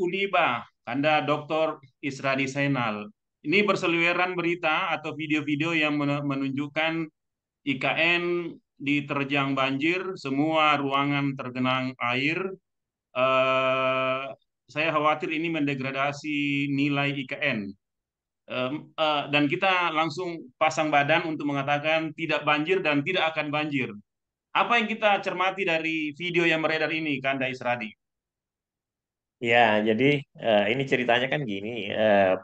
Uniba, Anda Dr. Isradi Zainal. Ini berseliweran berita atau video-video yang menunjukkan IKN diterjang banjir, semua ruangan tergenang air. Eh, saya khawatir ini mendegradasi nilai IKN. Dan kita langsung pasang badan untuk mengatakan tidak banjir dan tidak akan banjir. Apa yang kita cermati dari video yang beredar ini, Kanda Isradi? Ya, jadi ini ceritanya kan gini, eh,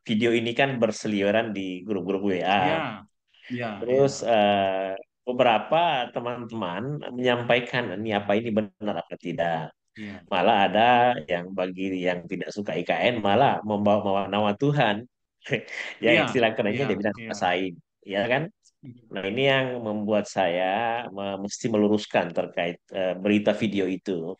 video ini kan berseliweran di grup-grup WA. Ya, ya, Terus ya, beberapa teman-teman menyampaikan ini apa ini benar apa tidak. ya, Malah ada yang bagi yang tidak suka IKN malah membawa nama Tuhan. Yang iya, istilah kerennya iya, dia bilang iya. rasain, ya kan? Nah, ini yang membuat saya mesti meluruskan terkait berita video itu.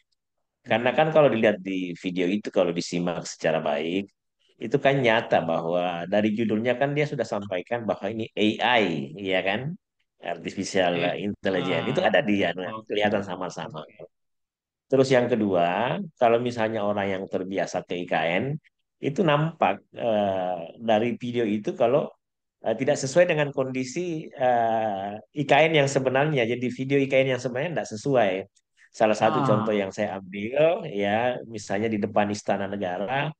Karena Hmm. kan kalau dilihat di video itu, kalau disimak secara baik, itu kan nyata bahwa dari judulnya kan dia sudah sampaikan bahwa ini AI, ya kan? Artificial Intelligence. Itu ada di anu, Oke, kelihatan sama-sama. oke. Terus yang kedua, kalau misalnya orang yang terbiasa ke IKN, itu nampak dari video itu kalau tidak sesuai dengan kondisi IKN yang sebenarnya. Jadi video IKN yang sebenarnya tidak sesuai. Salah satu contoh Ah, yang saya ambil, ya misalnya di depan Istana Negara,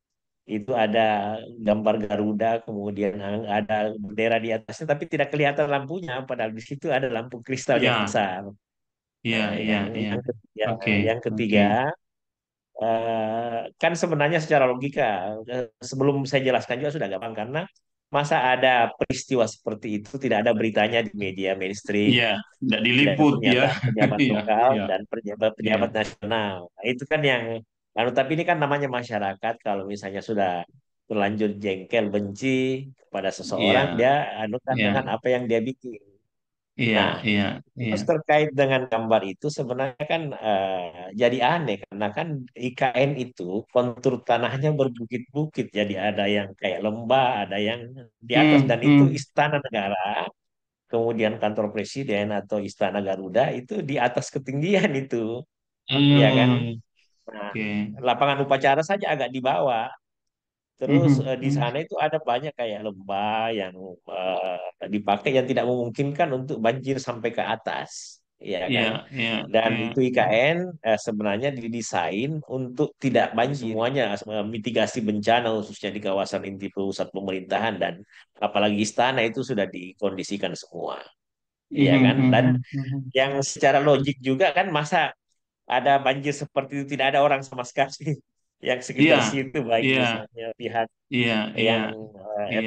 itu ada gambar Garuda, kemudian ada bendera di atasnya, tapi tidak kelihatan lampunya, padahal di situ ada lampu kristal yang iya, besar. iya, Nah, iya, iya. Oke, yang oke. ketiga, kan sebenarnya secara logika, sebelum saya jelaskan juga sudah gampang karena masa ada peristiwa seperti itu tidak ada beritanya di media mainstream, Iya, tidak tidak ada diliput ya. pernyataan pejabat Iya, lokal iya, dan iya. pejabat nasional. Nah, itu kan yang, lalu tapi ini kan namanya masyarakat kalau misalnya sudah terlanjur jengkel benci kepada seseorang, Iya, dia anukan iya, dengan apa yang dia bikin. iya, Nah, iya, iya. terus terkait dengan gambar itu sebenarnya kan jadi aneh karena kan IKN itu kontur tanahnya berbukit-bukit, jadi ada yang kayak lembah, ada yang di atas, Hmm, dan itu hmm, Istana Negara, kemudian kantor presiden atau Istana Garuda itu di atas ketinggian itu, ya kan? hmm. Nah, Oke. lapangan upacara saja agak di bawah. Hmm, Terus hmm, di hmm. sana itu ada banyak kayak lembah yang dipakai yang tidak memungkinkan untuk banjir sampai ke atas, ya Iya, kan? iya, Dan iya. itu IKN sebenarnya didesain untuk tidak banjir semuanya, mitigasi bencana khususnya di kawasan inti pusat pemerintahan dan apalagi istana itu sudah dikondisikan semua, ya Hmm, kan? hmm, Dan hmm, hmm. yang secara logik juga kan masa ada banjir seperti itu tidak ada orang sama sekali yang sekitar Iya, situ, baik iya, misalnya pihak iya, iya, yang iya.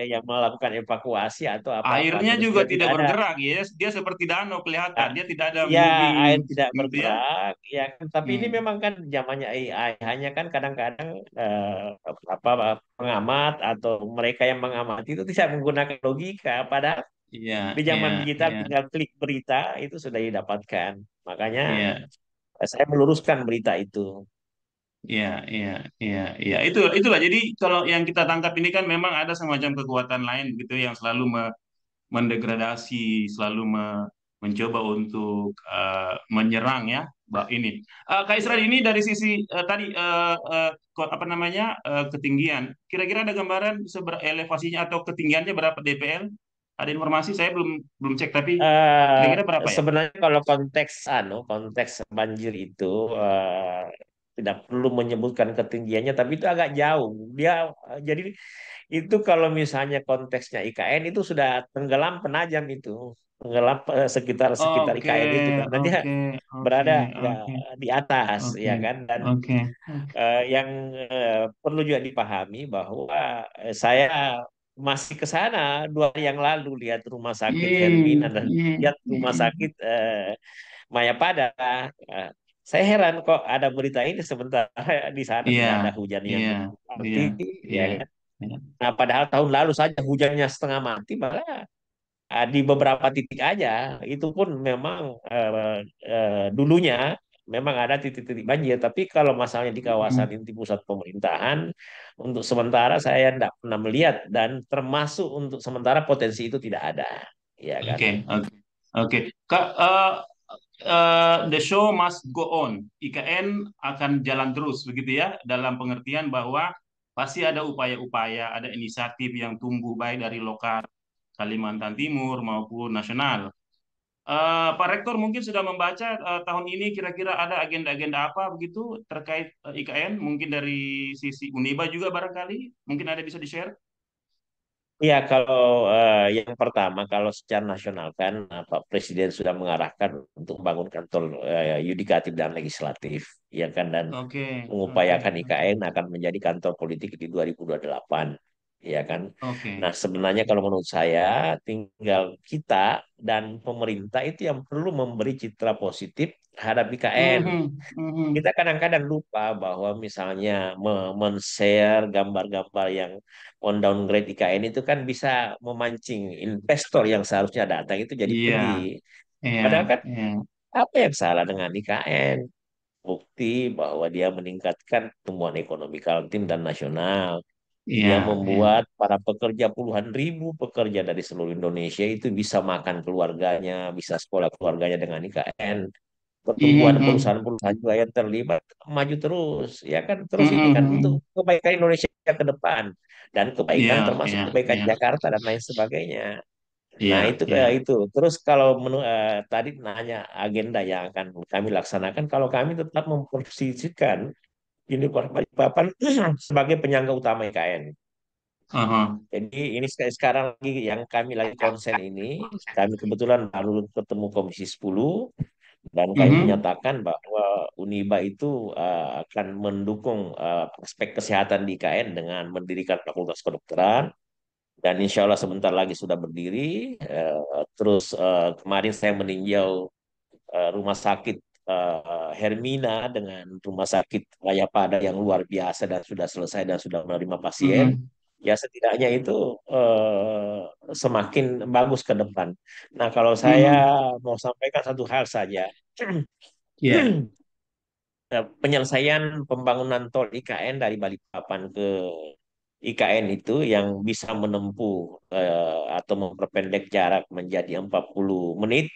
yang melakukan evakuasi atau apa-apa Airnya terus juga juga tidak tidak ada. bergerak, ya. Dia seperti danau kelihatan. Ah, Dia tidak ada ya, air moving, tidak gitu ya. bergerak, ya kan. Tapi ini Hmm. memang kan zamannya AI, hanya kan kadang-kadang apa pengamat atau mereka yang mengamati itu tidak menggunakan logika, padahal Iya, di iya, zaman digital iya, tinggal klik berita itu sudah didapatkan. Makanya iya, saya meluruskan berita itu. iya, iya, iya, iya. Itulah. Jadi kalau yang kita tangkap ini kan memang ada semacam kekuatan lain gitu yang selalu mendegradasi, selalu mencoba untuk menyerang ya, Mbak ini. Kak Israel Ya. ini dari sisi tadi apa namanya ketinggian. Kira-kira ada gambaran elevasinya atau ketinggiannya berapa DPL? Ada informasi? Saya belum belum cek tapi kira-kira berapa ya? Sebenarnya kalau konteks banjir itu tidak perlu menyebutkan ketinggiannya, tapi itu agak jauh. Dia jadi itu kalau misalnya konteksnya IKN itu sudah tenggelam penajam itu, tenggelam sekitar sekitar Oke, IKN itu karena dia oke, oke, berada nggak oke, di atas, oke, ya kan. Dan oke. yang perlu juga dipahami bahwa saya masih ke sana 2 hari yang lalu lihat rumah sakit Hermina Hmm, dan hmm, lihat rumah hmm. sakit Mayapada. Eh, saya heran kok ada berita ini sementara di sana Iya, tidak ada hujan yang iya, iya, berarti, ya iya, kan. iya. Nah, padahal tahun lalu saja hujannya setengah mati, malah di beberapa titik aja. Itu pun memang dulunya memang ada titik-titik banjir. Tapi kalau masalahnya di kawasan Hmm. inti pusat pemerintahan, untuk sementara saya tidak pernah melihat dan termasuk untuk sementara potensi itu tidak ada. Ya kan? Oke, oke, oke. Kak, The show must go on. IKN akan jalan terus begitu ya, dalam pengertian bahwa pasti ada upaya-upaya, ada inisiatif yang tumbuh baik dari lokal Kalimantan Timur maupun nasional. Pak Rektor mungkin sudah membaca tahun ini kira-kira ada agenda-agenda apa begitu terkait IKN, mungkin dari sisi Uniba juga barangkali, mungkin ada bisa di-share? Ya, kalau yang pertama, kalau secara nasional kan Pak Presiden sudah mengarahkan untuk membangun kantor yudikatif dan legislatif, ya kan, dan Oke, oke, mengupayakan oke, IKN akan menjadi kantor politik di 2028, ya kan. Nah, oke. sebenarnya kalau menurut saya tinggal kita dan pemerintah itu yang perlu memberi citra positif terhadap IKN. Mhm, Kita mhm. kadang-kadang lupa bahwa misalnya men-share gambar-gambar yang on-downgrade IKN itu kan bisa memancing investor yang seharusnya datang itu jadi Iya, pergi. iya, Padahal kan iya, apa yang salah dengan IKN? Bukti bahwa dia meningkatkan pertumbuhan ekonomi Kaltim dan nasional. iya, Dia iya. membuat para pekerja, puluhan ribu pekerja dari seluruh Indonesia itu bisa makan keluarganya, bisa sekolah keluarganya dengan IKN. Mhm, Pertumbuhan mhm. perusahaan-perusahaan juga yang terlibat maju terus, ya kan, terus Mhm, ini kan untuk mhm. kebaikan Indonesia ke depan dan Iya, kebaikan termasuk iya, kebaikan iya, Jakarta dan lain sebagainya. Nah, iya, itu iya. itu terus kalau tadi nanya agenda yang akan kami laksanakan, kalau kami tetap memposisikan Universitas Balikpapan sebagai penyangga utama IKN. Aha. Jadi ini sekarang lagi yang kami lagi konsen ini, kami kebetulan baru ketemu Komisi 10 dan kami Mhm, menyatakan bahwa Uniba itu akan mendukung aspek kesehatan di IKN dengan mendirikan Fakultas Kedokteran dan insya Allah sebentar lagi sudah berdiri. Terus kemarin saya meninjau rumah sakit Hermina dengan rumah sakit Mayapada yang luar biasa dan sudah selesai dan sudah menerima pasien. mhm. Ya setidaknya itu semakin bagus ke depan. Nah kalau saya Mhm. mau sampaikan satu hal saja. Iya. Penyelesaian pembangunan tol IKN dari Balikpapan ke IKN itu yang bisa menempuh atau memperpendek jarak menjadi 40 menit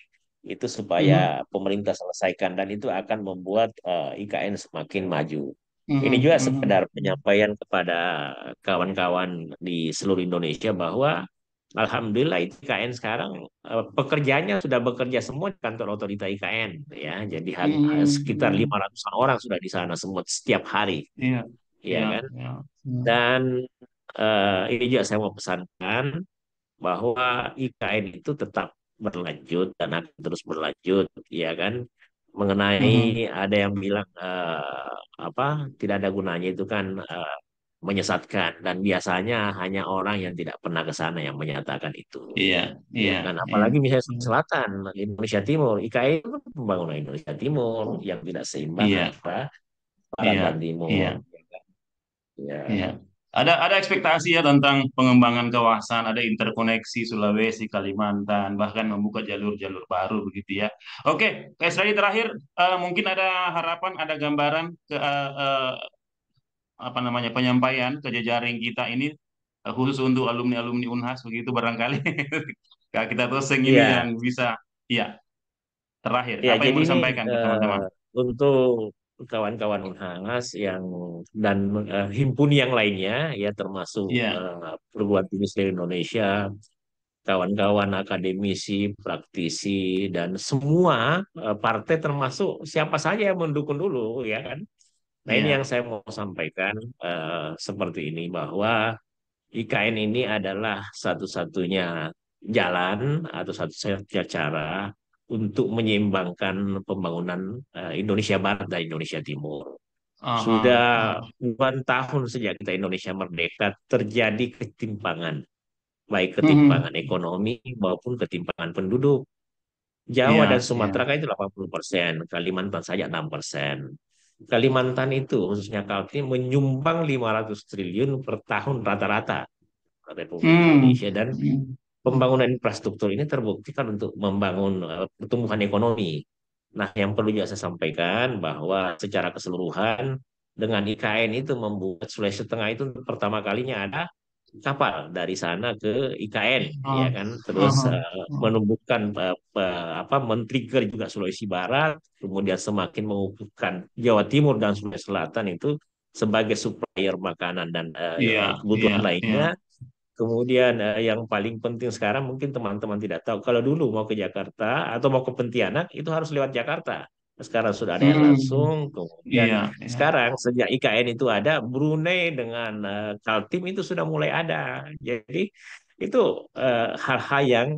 itu supaya Mhm, pemerintah selesaikan dan itu akan membuat IKN semakin maju. Ini mhm, juga sekedar mhm. penyampaian kepada kawan-kawan di seluruh Indonesia bahwa Alhamdulillah IKN sekarang pekerjanya sudah bekerja semua di kantor otorita IKN ya. Jadi Mhm, sekitar mhm. 500 orang sudah di sana semua setiap hari Iya, ya iya, kan. iya. Iya. Dan ini juga saya mau pesankan bahwa IKN itu tetap berlanjut dan akan terus berlanjut ya kan. Mengenai Mhm. ada yang bilang apa tidak ada gunanya itu kan menyesatkan dan biasanya hanya orang yang tidak pernah ke sana yang menyatakan itu. Iya, Ya iya, kan, iya. apalagi misalnya Iya, selatan, Indonesia Timur, IKN itu pembangunan Indonesia Timur yang tidak seimbang iya, antara barat dan iya, timur. iya. Iya. Ya, Ada ekspektasi ya tentang pengembangan kawasan, ada interkoneksi Sulawesi, Kalimantan, bahkan membuka jalur-jalur baru begitu ya. Oke, Kak Isradi terakhir, mungkin ada harapan, ada gambaran ke apa namanya penyampaian ke jejaring kita ini khusus untuk alumni-alumni Unhas begitu barangkali. Kak kita toseng ini yang ya, bisa, iya, terakhir ya. apa yang Jadi mau ini disampaikan ke teman-teman? untuk kawan-kawan Unhas yang dan himpun yang lainnya, ya termasuk Iya. perguruan tinggi seluruh Indonesia, kawan-kawan akademisi, praktisi, dan semua partai termasuk siapa saja yang mendukung dulu, ya kan. Nah ini yang Iya. saya mau sampaikan seperti ini bahwa IKN ini adalah satu-satunya jalan atau satu-satunya cara untuk menyeimbangkan pembangunan Indonesia Barat dan Indonesia Timur. Aha, Sudah aha. puluhan tahun sejak kita Indonesia merdeka terjadi ketimpangan, baik Mhm. ketimpangan ekonomi maupun ketimpangan penduduk. Jawa Iya, dan iya. Sumatera kan itu 80%, Kalimantan saja 6%. Kalimantan itu khususnya Kaltim menyumbang 500 triliun per tahun rata-rata Republik Hmm. Indonesia dan Hmm. pembangunan infrastruktur ini terbuktikan untuk membangun pertumbuhan ekonomi. Nah, yang perlu juga saya sampaikan bahwa secara keseluruhan dengan IKN itu membuat Sulawesi Tengah itu untuk pertama kalinya ada kapal dari sana ke IKN, ya Oh, kan, terus oh, oh. menumbuhkan apa, men-trigger juga Sulawesi Barat, kemudian semakin mengukuhkan Jawa Timur dan Sulawesi Selatan itu sebagai supplier makanan dan Iya, iya, kebutuhan iya. lainnya. Kemudian yang paling penting sekarang mungkin teman-teman tidak tahu, kalau dulu mau ke Jakarta atau mau ke Pontianak itu harus lewat Jakarta. Sekarang sudah ada yang Hmm, langsung. Kemudian iya, iya. sekarang sejak IKN itu ada, Brunei dengan Kaltim itu sudah mulai ada. Jadi itu hal-hal yang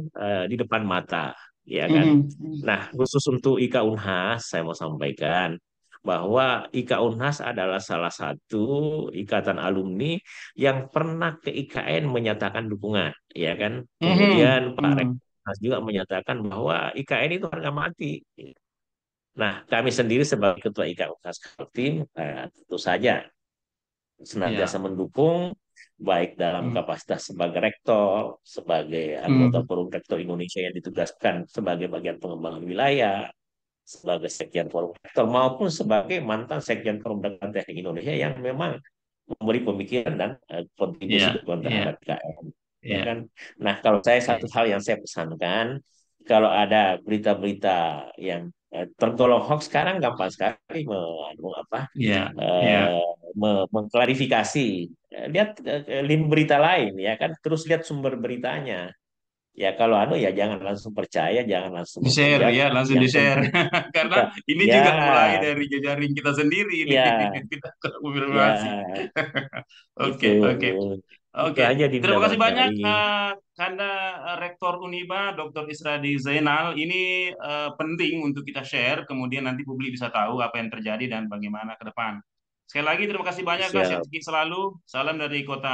di depan mata, ya kan. Hmm, Nah, khusus untuk IKA Unhas saya mau sampaikan bahwa IKA Unhas adalah salah satu ikatan alumni yang pernah ke IKN menyatakan dukungan, ya kan. hmm, Kemudian Pak hmm. Rektor juga menyatakan bahwa IKN itu harga mati. Nah, kami sendiri sebagai Ketua IKN Unhas Kaltim, tentu saja senantiasa Iya. mendukung, baik dalam Hmm, kapasitas sebagai rektor, sebagai anggota hmm. Forum Rektor Indonesia yang ditugaskan sebagai bagian pengembangan wilayah, sebagai Sekjen Forum Rektor, maupun sebagai mantan Sekjen Forum Rektor Teknik Indonesia yang memang memberi pemikiran dan Iya, kontribusi dukungan iya, terhadap KM, ya iya. kan. Nah, kalau saya satu Oke. hal yang saya pesankan, kalau ada berita-berita yang tergolong hoax sekarang gampang sekali Iya, iya. eh, mengklarifikasi. Lihat link berita lain, ya kan, terus lihat sumber beritanya. Ya kalau ya jangan langsung percaya, jangan langsung Di-share menghujat. ya, langsung Yang di-share. penting Karena kita, ini ya, juga mulai dari jejaring kita sendiri ini. ya, Kita konfirmasi. ya, Oke, itu. oke. Itu Oke, aja Dinda terima kasih banyak barangkali. Kanda Rektor Uniba, Dr. Isradi Zainal. Ini penting untuk kita share, kemudian nanti publik bisa tahu apa yang terjadi dan bagaimana ke depan. Sekali lagi terima kasih banyak, Kak. Siap. Sehat selalu. Salam dari kota